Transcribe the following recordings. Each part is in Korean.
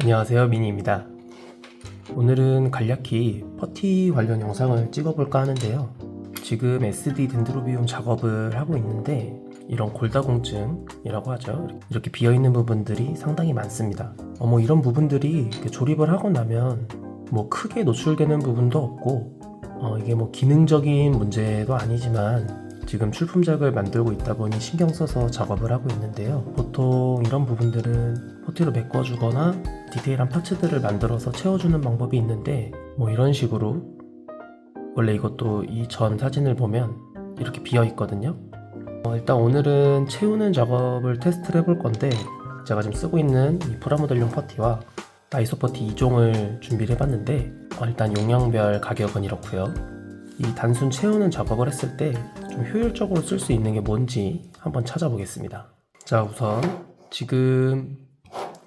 안녕하세요, 미니입니다. 오늘은 간략히 퍼티 관련 영상을 찍어볼까 하는데요. 지금 SD 덴드로비움 작업을 하고 있는데 이런 골다공증이라고 하죠. 이렇게 비어있는 부분들이 상당히 많습니다. 이런 부분들이 이렇게 조립을 하고 나면 크게 노출되는 부분도 없고 이게 기능적인 문제도 아니지만 지금 출품작을 만들고 있다 보니 신경 써서 작업을 하고 있는데요. 보통 이런 부분들은 퍼티로 메꿔주거나 디테일한 파츠들을 만들어서 채워주는 방법이 있는데 이런 식으로 원래 이것도 이 전 사진을 보면 이렇게 비어 있거든요. 일단 오늘은 채우는 작업을 테스트를 해볼 건데 제가 지금 쓰고 있는 이 프라모델용 퍼티와 다이소 퍼티 2종을 준비를 해봤는데 일단 용량별 가격은 이렇고요. 이 단순 채우는 작업을 했을 때 좀 효율적으로 쓸 수 있는 게 뭔지 한번 찾아보겠습니다. 자, 우선 지금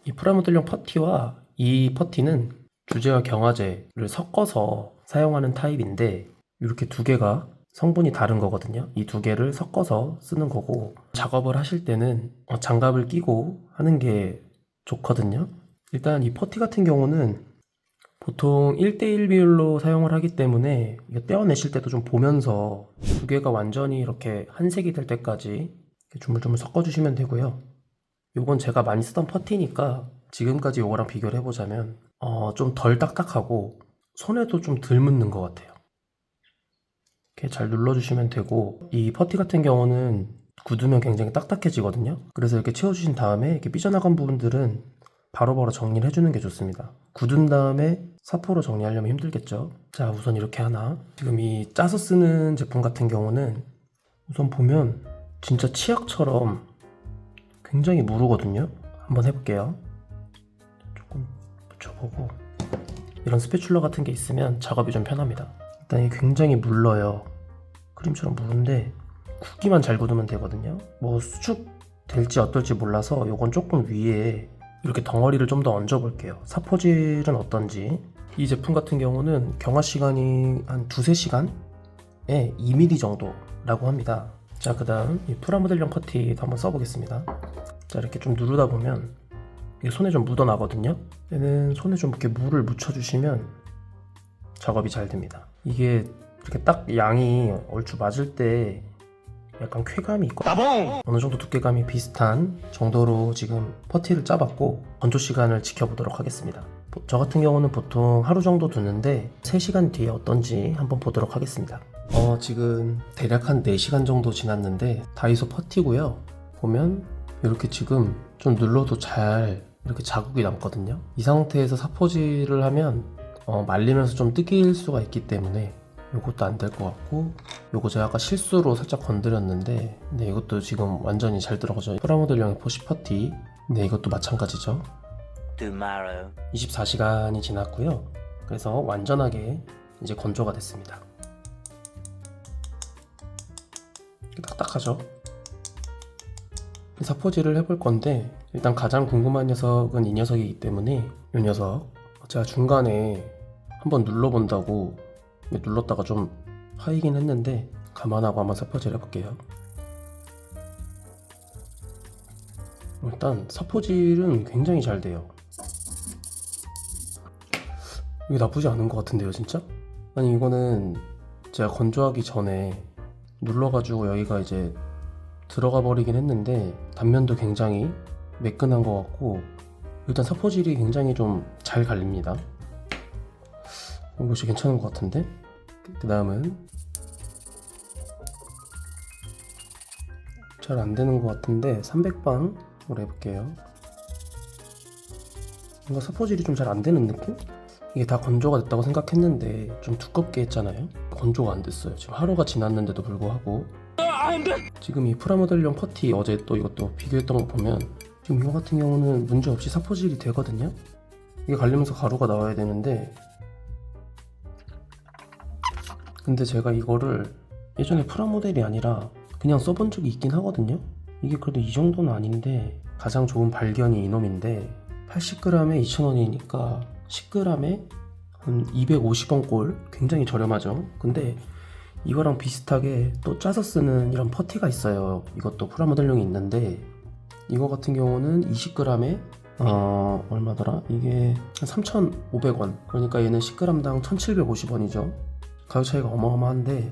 이 프라모델용 퍼티와 이 퍼티는 주제와 경화제를 섞어서 사용하는 타입인데 이렇게 두 개가 성분이 다른 거거든요. 이 두 개를 섞어서 쓰는 거고 작업을 하실 때는 장갑을 끼고 하는 게 좋거든요. 일단 이 퍼티 같은 경우는 보통 1대1 비율로 사용을 하기 때문에 이거 떼어내실 때도 좀 보면서 두 개가 완전히 이렇게 한색이 될 때까지 이렇게 주물주물 섞어주시면 되고요. 요건 제가 많이 쓰던 퍼티니까 지금까지 요거랑 비교를 해보자면 좀 덜 딱딱하고 손에도 좀 덜 묻는 것 같아요. 이렇게 잘 눌러주시면 되고 이 퍼티 같은 경우는 굳으면 굉장히 딱딱해지거든요. 그래서 이렇게 채워주신 다음에 이렇게 삐져나간 부분들은 바로바로 정리를 해주는 게 좋습니다. 굳은 다음에 사포로 정리하려면 힘들겠죠. 자, 우선 이렇게 하나. 지금 이 짜서 쓰는 제품 같은 경우는 우선 보면 진짜 치약처럼 굉장히 무르거든요. 한번 해볼게요. 조금 붙여보고 이런 스패츌러 같은 게 있으면 작업이 좀 편합니다. 일단 이게 굉장히 물러요. 크림처럼 무른데 굳기만 잘 굳으면 되거든요. 수축 될지 어떨지 몰라서 요건 조금 위에 이렇게 덩어리를 좀 더 얹어 볼게요. 사포질은 어떤지. 이 제품 같은 경우는 경화 시간이 한 2-3시간에 2mm 정도라고 합니다. 자, 그 다음 이 프라모델용 퍼티도 한번 써보겠습니다. 자, 이렇게 좀 누르다 보면 이게 손에 좀 묻어 나거든요. 얘는 손에 좀 이렇게 물을 묻혀주시면 작업이 잘 됩니다. 이게 이렇게 딱 양이 얼추 맞을 때 약간 쾌감이 있고 어느 정도 두께감이 비슷한 정도로 지금 퍼티를 짜봤고 건조 시간을 지켜보도록 하겠습니다. 저 같은 경우는 보통 하루 정도 두는데 3시간 뒤에 어떤지 한번 보도록 하겠습니다. 지금 대략 한 4시간 정도 지났는데 다이소 퍼티고요. 보면 이렇게 지금 좀 눌러도 잘 이렇게 자국이 남거든요. 이 상태에서 사포질을 하면 말리면서 좀 뜯길 수가 있기 때문에 요것도 안 될 것 같고, 요거 제가 아까 실수로 살짝 건드렸는데 네, 이것도 지금 완전히 잘 들어가죠. 프라모델용의 포시 퍼티. 네, 이것도 마찬가지죠. 24시간이 지났고요. 그래서 완전하게 이제 건조가 됐습니다. 딱딱하죠? 사포질을 해볼 건데 일단 가장 궁금한 녀석은 이 녀석이기 때문에 이 녀석 제가 중간에 한번 눌러본다고 눌렀다가 좀 파이긴 했는데 감안하고 한번 사포질 해볼게요. 일단 사포질은 굉장히 잘 돼요. 이게 나쁘지 않은 것 같은데요, 진짜? 아니, 이거는 제가 건조하기 전에 눌러가지고 여기가 이제 들어가 버리긴 했는데 단면도 굉장히 매끈한 것 같고 일단 사포질이 굉장히 좀 잘 갈립니다. 이것이 괜찮은 것 같은데? 그 다음은 잘 안되는 것 같은데 300방으로 해볼게요. 뭔가 사포질이 좀 잘 안되는 느낌? 이게 다 건조가 됐다고 생각했는데 좀 두껍게 했잖아요. 건조가 안됐어요. 지금 하루가 지났는데도 불구하고 지금 이 프라모델용 퍼티 어제 또 이것도 비교했던 거 보면 지금 이거 같은 경우는 문제없이 사포질이 되거든요. 이게 갈리면서 가루가 나와야 되는데 근데 제가 이거를 예전에 프라모델이 아니라 그냥 써본 적이 있긴 하거든요. 이게 그래도 이 정도는 아닌데 가장 좋은 발견이 이놈인데 80g에 2,000원이니까 10g에 한 250원 꼴. 굉장히 저렴하죠. 근데 이거랑 비슷하게 또 짜서 쓰는 이런 퍼티가 있어요. 이것도 프라모델용이 있는데 이거 같은 경우는 20g에 얼마더라? 이게 3,500원. 그러니까 얘는 10g당 1,750원이죠. 가격 차이가 어마어마한데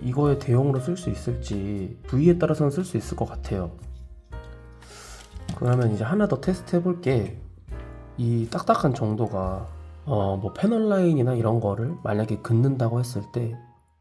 이거에 대용으로 쓸 수 있을지 부위에 따라서는 쓸 수 있을 것 같아요. 그러면 이제 하나 더 테스트 해볼게. 이 딱딱한 정도가 뭐 패널 라인이나 이런 거를 만약에 긋는다고 했을 때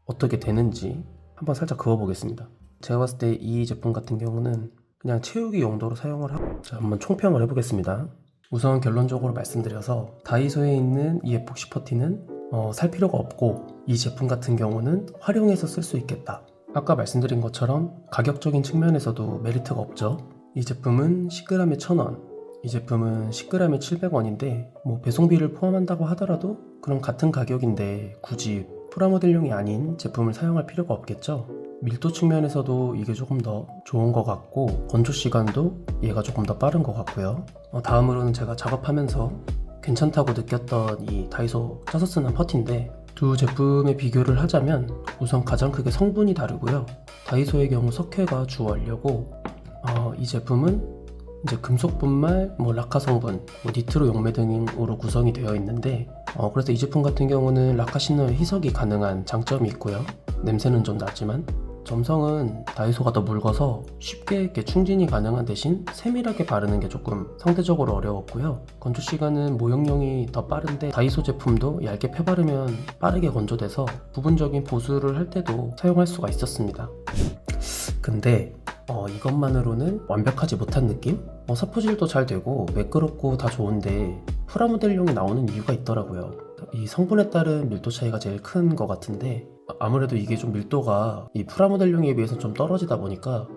어떻게 되는지 한번 살짝 그어보겠습니다. 제가 봤을 때 이 제품 같은 경우는 그냥 채우기 용도로 사용을 하고, 자, 한번 총평을 해보겠습니다. 우선 결론적으로 말씀드려서 다이소에 있는 이 에폭시 퍼티는 살 필요가 없고, 이 제품 같은 경우는 활용해서 쓸 수 있겠다. 아까 말씀드린 것처럼 가격적인 측면에서도 메리트가 없죠. 이 제품은 10g에 1,000원, 이 제품은 10g에 700원인데 뭐 배송비를 포함한다고 하더라도 그럼 같은 가격인데 굳이 프라모델용이 아닌 제품을 사용할 필요가 없겠죠. 밀도 측면에서도 이게 조금 더 좋은 것 같고, 건조 시간도 얘가 조금 더 빠른 것 같고요. 다음으로는 제가 작업하면서 괜찮다고 느꼈던 이 다이소 짜서 쓰는 퍼티인데, 두 제품의 비교를 하자면 우선 가장 크게 성분이 다르고요. 다이소의 경우 석회가 주 원료고, 이 제품은 이제 금속 분말, 락카 성분, 니트로 용매 등으로 구성이 되어 있는데, 그래서 이 제품 같은 경우는 락카신호에 희석이 가능한 장점이 있고요. 냄새는 좀 나지만 점성은 다이소가 더 묽어서 쉽게 이렇게 충진이 가능한 대신 세밀하게 바르는 게 조금 상대적으로 어려웠고요. 건조 시간은 모형용이 더 빠른데 다이소 제품도 얇게 펴바르면 빠르게 건조돼서 부분적인 보수를 할 때도 사용할 수가 있었습니다. 근데 이것만으로는 완벽하지 못한 느낌? 사포질도 잘 되고 매끄럽고 다 좋은데 프라모델용이 나오는 이유가 있더라고요. 이 성분에 따른 밀도 차이가 제일 큰 것 같은데, 아무래도 이게 좀 밀도가 이 프라모델용에 비해서 좀 떨어지다 보니까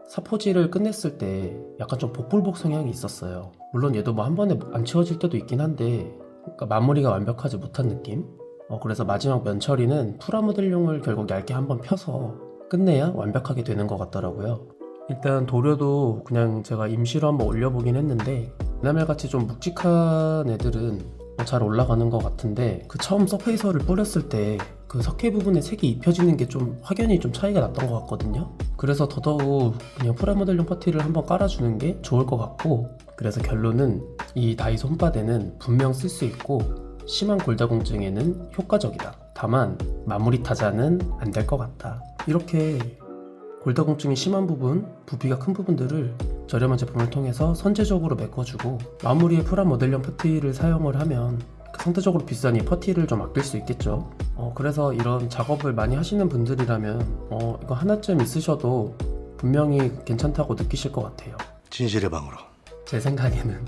사포질을 끝냈을 때 약간 좀 복불복 성향이 있었어요. 물론 얘도 뭐 한 번에 안 치워질 때도 있긴 한데, 그러니까 마무리가 완벽하지 못한 느낌? 그래서 마지막 면 처리는 프라모델용을 결국 얇게 한번 펴서 끝내야 완벽하게 되는 것 같더라고요. 일단 도료도 그냥 제가 임시로 한번 올려보긴 했는데, 에나멜같이 좀 묵직한 애들은 잘 올라가는 것 같은데, 그 처음 서페이서를 뿌렸을 때 그 석회 부분에 색이 입혀지는 게 좀 확연히 좀 차이가 났던 것 같거든요. 그래서 더더욱 그냥 프라모델용 퍼티를 한번 깔아주는 게 좋을 것 같고, 그래서 결론은 이 다이소 홈바데는 분명 쓸 수 있고 심한 골다공증에는 효과적이다. 다만 마무리 타자는 안 될 것 같다. 이렇게 골다공증이 심한 부분, 부피가 큰 부분들을 저렴한 제품을 통해서 선제적으로 메꿔주고, 마무리에 프라모델용 퍼티를 사용을 하면 상대적으로 비싼 이 퍼티를 좀 아낄 수 있겠죠. 그래서 이런 작업을 많이 하시는 분들이라면 이거 하나쯤 있으셔도 분명히 괜찮다고 느끼실 것 같아요. 진실의 방으로. 제 생각에는.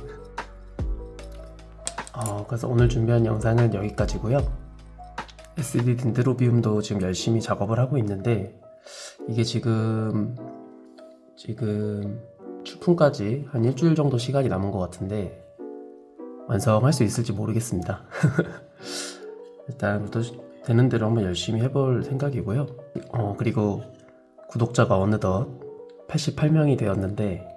그래서 오늘 준비한 영상은 여기까지고요. SD 덴드로비움도 지금 열심히 작업을 하고 있는데, 이게 지금 출품까지 한 일주일 정도 시간이 남은 것 같은데 완성할 수 있을지 모르겠습니다. 일단 되는 대로 한번 열심히 해볼 생각이고요. 그리고 구독자가 어느덧 88명이 되었는데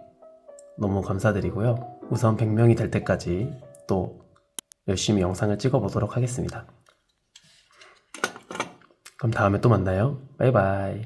너무 감사드리고요. 우선 100명이 될 때까지 또 열심히 영상을 찍어 보도록 하겠습니다. 그럼 다음에 또 만나요. 바이바이.